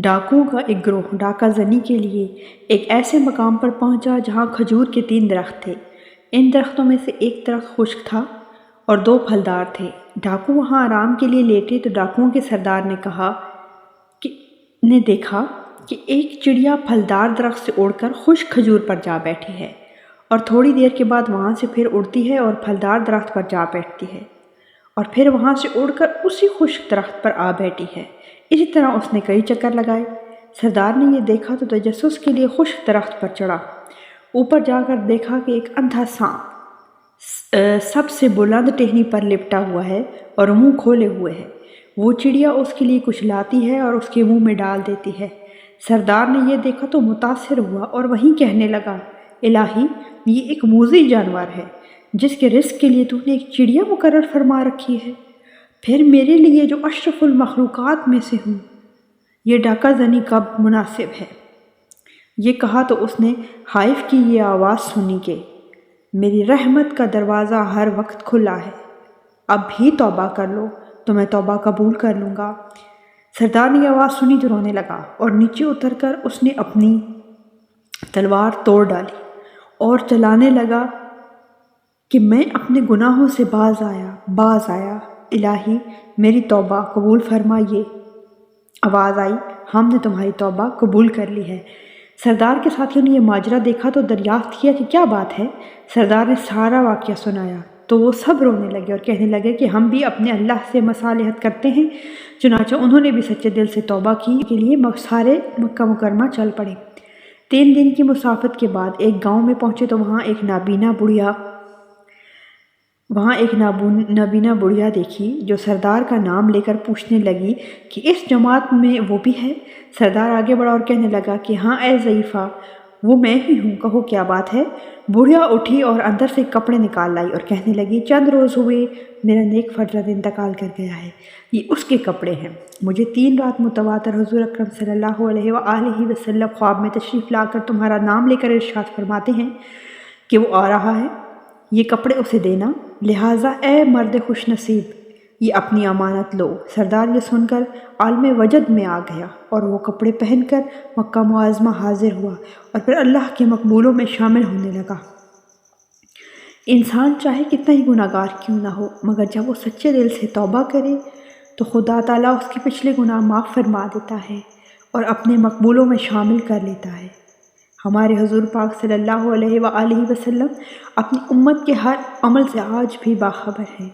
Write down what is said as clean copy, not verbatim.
ڈاکوؤں کا ایک گروہ ڈاکہ زنی کے لیے ایک ایسے مقام پر پہنچا جہاں کھجور کے 3 درخت تھے۔ ان درختوں میں سے ایک درخت خشک تھا اور 2 پھلدار تھے۔ ڈاکو وہاں آرام کے لیے لیٹے تو ڈاکوؤں کے سردار نے دیکھا کہ ایک چڑیا پھلدار درخت سے اڑ کر خشک کھجور پر جا بیٹھی ہے اور تھوڑی دیر کے بعد وہاں سے پھر اڑتی ہے اور پھلدار درخت پر جا بیٹھتی ہے اور پھر وہاں سے اڑ کر اسی خشک درخت پر آ بیٹھی ہے۔ اسی طرح اس نے کئی چکر لگائے۔ سردار نے یہ دیکھا تو تجسس کے لیے خشک درخت پر چڑھا۔ اوپر جا کر دیکھا کہ ایک اندھا سانپ سب سے بلند ٹہنی پر لپٹا ہوا ہے اور منہ کھولے ہوئے ہے۔ وہ چڑیا اس کے لیے کچھ لاتی ہے اور اس کے منہ میں ڈال دیتی ہے۔ سردار نے یہ دیکھا تو متاثر ہوا اور وہیں کہنے لگا، الہی، یہ ایک موذی جانور ہے جس کے رزق کے لیے تو نے ایک چڑیا مقرر فرما رکھی ہے۔ پھر میرے لیے جو اشرف المخلوقات میں سے ہوں، یہ ڈاکہ زنی کب مناسب ہے؟ یہ کہا تو اس نے خائف کی یہ آواز سنی کہ میری رحمت کا دروازہ ہر وقت کھلا ہے، اب بھی توبہ کر لو تو میں توبہ قبول کر لوں گا۔ سردار نے یہ آواز سنی تو رونے لگا اور نیچے اتر کر اس نے اپنی تلوار توڑ ڈالی اور چلانے لگا کہ میں اپنے گناہوں سے باز آیا، الہی میری توبہ قبول فرمائیے۔ آواز آئی، ہم نے تمہاری توبہ قبول کر لی ہے۔ سردار کے ساتھیوں نے یہ ماجرا دیکھا تو دریافت کیا کہ کیا بات ہے۔ سردار نے سارا واقعہ سنایا تو وہ سب رونے لگے اور کہنے لگے کہ ہم بھی اپنے اللہ سے مصالحت کرتے ہیں۔ چنانچہ انہوں نے بھی سچے دل سے توبہ کی کے لیے سارے مکہ مکرمہ چل پڑے۔ 3 دن کی مسافت کے بعد ایک گاؤں میں پہنچے تو وہاں ایک نابینا بڑھیا دیکھی جو سردار کا نام لے کر پوچھنے لگی کہ اس جماعت میں وہ بھی ہے۔ سردار آگے بڑھا اور کہنے لگا کہ ہاں اے ضعیفہ، وہ میں ہی ہوں، کہو کیا بات ہے۔ بڑھیا اٹھی اور اندر سے کپڑے نکال لائی اور کہنے لگی، چند روز ہوئے میرا نیک فرزند انتقال کر گیا ہے، یہ اس کے کپڑے ہیں۔ مجھے 3 رات متواتر حضور اکرم صلی اللہ علیہ وآلہ وسلم خواب میں تشریف لا کر تمہارا نام لے کر ارشاد فرماتے ہیں کہ وہ آ رہا ہے، یہ کپڑے اسے دینا، لہٰذا اے مرد خوش نصیب، یہ اپنی امانت لو۔ سردار یہ سن کر عالم وجد میں آ گیا اور وہ کپڑے پہن کر مکہ معظمہ حاضر ہوا اور پھر اللہ کے مقبولوں میں شامل ہونے لگا۔ انسان چاہے کتنا ہی گناہ گار کیوں نہ ہو، مگر جب وہ سچے دل سے توبہ کرے تو خدا تعالیٰ اس کے پچھلے گناہ معاف فرما دیتا ہے اور اپنے مقبولوں میں شامل کر لیتا ہے۔ ہمارے حضور پاک صلی اللہ علیہ وآلہ وسلم اپنی امت کے ہر عمل سے آج بھی باخبر ہیں۔